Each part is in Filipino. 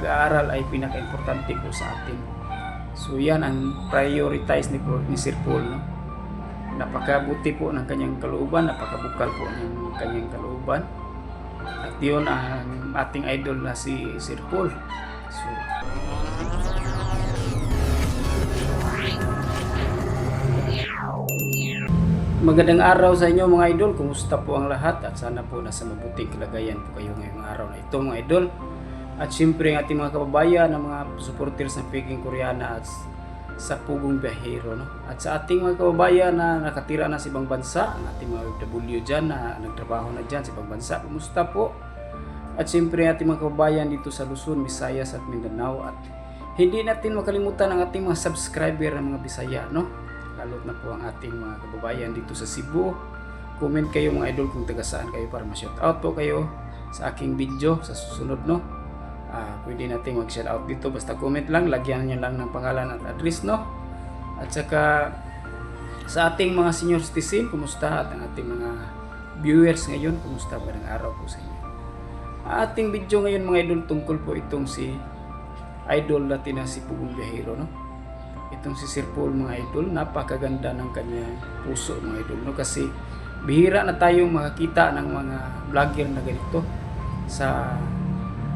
Pag-aaral ay pinaka-importante po sa atin. So yan ang prioritize ni Sir Paul, no? Napakabuti po ng kanyang kalooban, napakabukal po ng kanyang kalooban. At yun ang ating idol na si Sir Paul. So, magandang araw sa inyo mga idol. Kumusta po ang lahat? At sana po nasa mabuting kalagayan po kayo ngayong araw na ito mga idol. At syempre ang ating mga kababayan, ang mga supporters ng Peking Koreana at sa Pugong Biyahero, no? At sa ating mga kababayan na nakatira na sa ibang bansa, ang ating mga OFW dyan na nagtrabaho na dyan sa ibang bansa, kumusta po? At syempre ang ating mga kababayan dito sa Luzon, Visayas at Mindanao. At hindi natin makalimutan ang ating mga subscriber ng mga Bisaya, no? Lalo na po ang ating mga kababayan dito sa Cebu. Comment kayo mga idol kung taga saan kayo para ma-shoutout po kayo sa aking video sa susunod, no? Pwede natin mag-shoutout dito, basta comment lang, lagyan nyo lang ng pangalan at address, no? At saka sa ating mga senior citizen, kumusta? At ang ating mga viewers ngayon, kumusta ba ng araw po sa inyo? Ating video ngayon mga idol tungkol po itong si idol natin na si Pugong Biyahero, no? Itong si Sir Paul mga idol, napakaganda ng kanyang puso mga idol, no? Kasi bihira na tayong makakita ng mga vlogger na ganito sa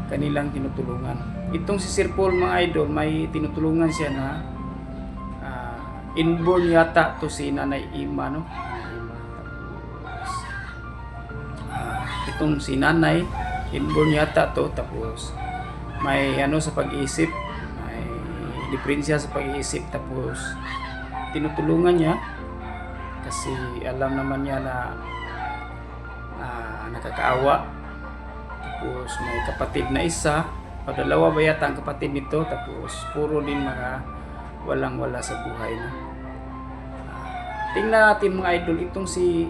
kanilang tinutulungan. Itong si Sir Paul mga idol, may tinutulungan siya na inborn yata to si Nanay Ima, no? Itong si Nanay inborn yata to, tapos may ano sa pag-iisip, may diferensya sa pag-iisip, tapos tinutulungan niya kasi alam naman niya na nakakaawa. Tapos may kapatid na isa o dalawa ba yata ang kapatid nito, tapos puro din mga walang-wala sa buhay, no? Tingnan natin mga idol, itong si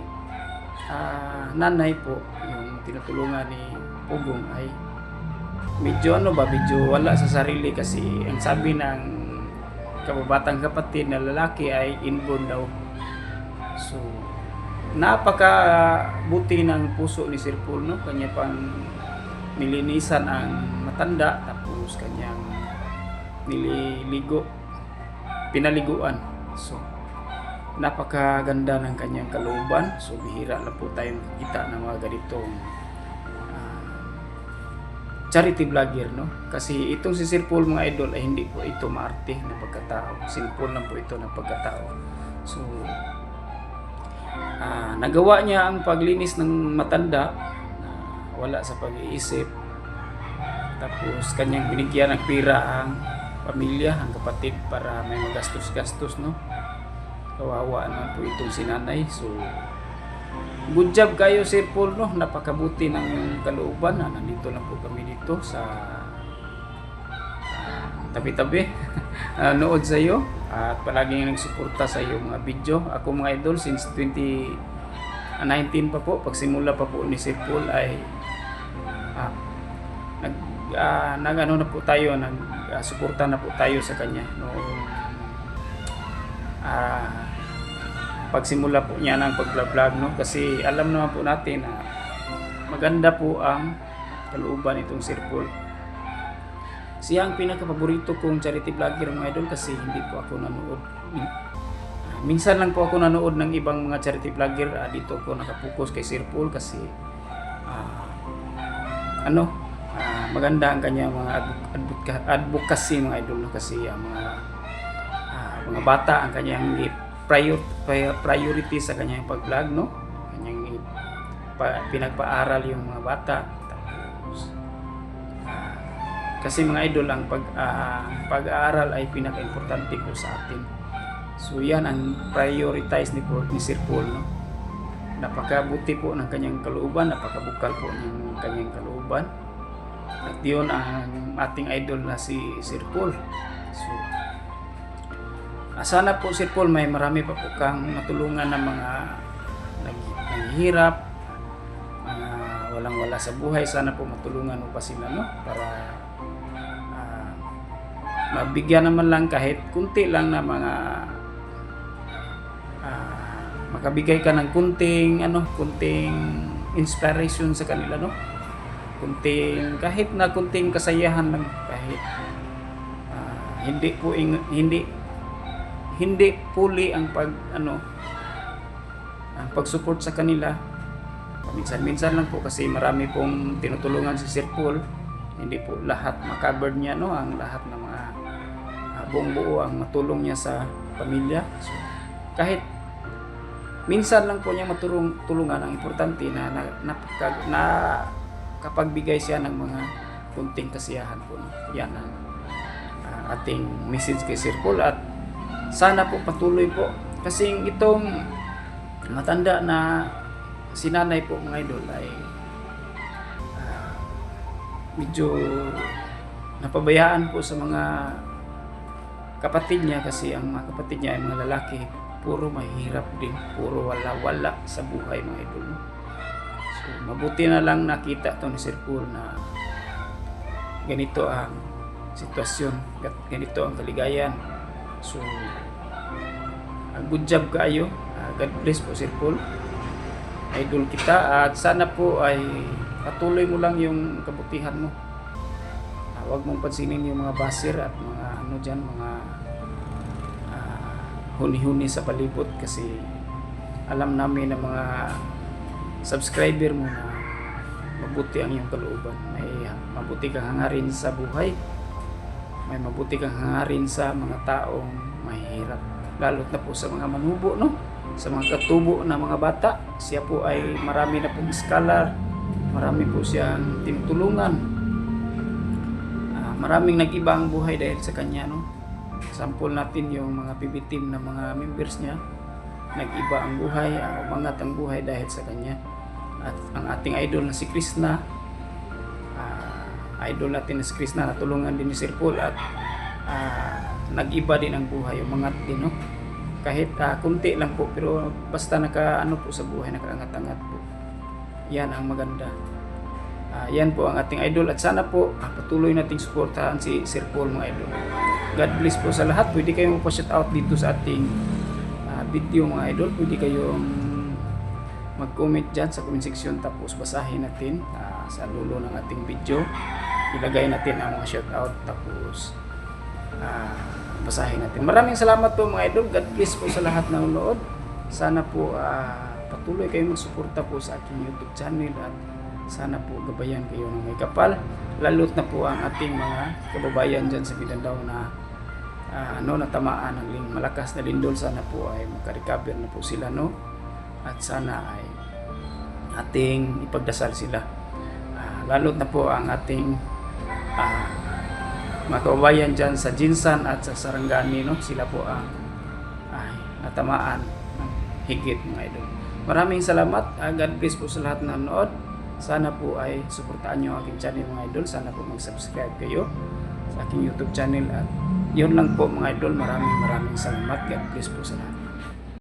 nanay po, yung tinutulungan ni Pugong ay medyo medyo wala sa sarili kasi ang sabi ng kababatang kapatid na lalaki ay inborn daw. So napakabuti ng puso ni Sir Paul, no? Kanya pang nilinisan ang matanda, tapos kanyang pinaliguan. So napakaganda ng kanyang kalooban. So bihira lang po tayong makikita ng mga ganitong charity vlogger, no? Kasi itong si Sir Paul mga idol ay hindi po ito maarte na pagkatao. Simple lang po ito na pagkatao. So nagawa niya ang paglinis ng matanda, wala sa pag-iisip, tapos kanyang binigyan ng pira ang pamilya, ang kapatid para may magastos-gastos, no? Kawawa naman po itong si nanay. So good job kayo Sir Paul, no? Napakabuti ng kalooban. Nandito lang po kami dito sa tabi-tabi nood sa iyo at palaging nagsuporta sa iyo mga video. Ako mga idol since 2019 pa po, pagsimula pa po ni Sir Paul ay nag-ano na po tayo, suporta na po tayo sa kanya pagsimula po niya ng pag-vlog, no? Kasi alam naman po natin na maganda po ang kalooban itong Sir Paul. Siya ang pinaka-paborito kong charity vlogger mga idol kasi hindi po ako nanood. Minsan lang po ako nanood ng ibang mga charity vlogger. Dito ako nakapokus kay Sir Paul kasi maganda ang kanya mga advocacy mga idol, no? Kasi mga bata ang kanyang priority sa kanyang pag-vlog, no? Kanyang pinagpaaral yung mga bata. Tapos kasi mga idol ang pag-aaral ay pinaka-importante po sa atin. So yan ang prioritize ni Sir Paul, no? Napakabuti po ng kanyang kalooban, napakabukal po ng kanyang kalooban. At yun ang ating idol na si Sir Paul. So sana po Sir Paul may marami pa po kang matulungan ng mga naghihirap, mga walang-wala sa buhay. Sana po matulungan mo pa sila, no? Para mabigyan naman lang kahit kunti lang na mga makabigay ka ng kunting inspiration sa kanila, no? kahit na kunting kasayahan lang, kahit hindi fully ang ang pag-support sa kanila. Minsan-minsan lang po kasi marami pong tinutulungan si Sir Paul. Hindi po lahat ma-cover niya, no, ang lahat ng mga buong buo ang matulong niya sa pamilya. So, kahit minsan lang po niya matulungan, ang importante na kapagbigay siya ng mga kunting kasiyahan po. Yan ang ating message kay Sir Paul, at sana po patuloy po kasi itong matanda na sinanay po mga idol ay medyo napabayaan po sa mga kapatid niya, kasi ang mga kapatid niya ay mga lalaki, puro mahirap din, puro wala-wala sa buhay mga idol. So mabuti na lang nakita to ni Sir Paul na ganito ang sitwasyon, ganito ang kaligayan. So good job kayo. God bless po Sir Paul, idol kita, at sana po ay patuloy mo lang yung kabutihan mo. Huwag mong pansinin yung mga basir at mga mga huni-huni sa palibot, kasi alam namin na mga subscriber mo na mabuti ang iyong kalooban. May mabuti kang hangarin sa buhay, may mabuti kang hangarin sa mga taong mahihirap, lalo't na po sa mga manubo, no? Sa mga katubo na mga bata. Siya po ay marami na pong scholar, marami po siyang tinutulungan, maraming nag-iba ang buhay dahil sa kanya, no? Sample natin yung mga PB team na mga members niya, nag-iba ang buhay, umangat ang buhay dahil sa kanya. At ang ating idol na si Krishna, idol natin na si Krishna, natulungan din ni Sir Paul, at nag-iba din ang buhay, umangat din, no? Kahit kunti lang po, pero basta po sa buhay, nakaangat-angat po. Yan ang maganda. Yan po ang ating idol, at sana po patuloy nating suportahan si Sir Paul mga idol. God bless po sa lahat. Pwede kayong pa-shout out dito sa ating video mga idol. Pwede kayong mag-comment dyan sa comment section, tapos basahin natin sa dulo ng ating video. Ilagay natin ang mga shout out, tapos basahin natin. Maraming salamat po mga idol. God bless po sa lahat na nanonood. Sana po patuloy kayong magsuporta po sa aking YouTube channel, at sana po gabayan kayo ng may kapal, lalot na po ang ating mga kababayan dyan sa Mindanao na natamaan ng malakas na lindol. Sana po ay makarecover na po sila, no? At sana ay ating ipagdasal sila, lalot na po ang ating mga kababayan dyan sa Jinsan at sa Sarangani, no? Sila po ang natamaan ng higit mga idol. Maraming salamat. God bless po sa lahat na nanood. Sana po ay suportahan nyo ang aking channel mga idol. Sana po mag-subscribe kayo sa aking YouTube channel. At yun lang po mga idol. Maraming salamat. God bless po sa lahat.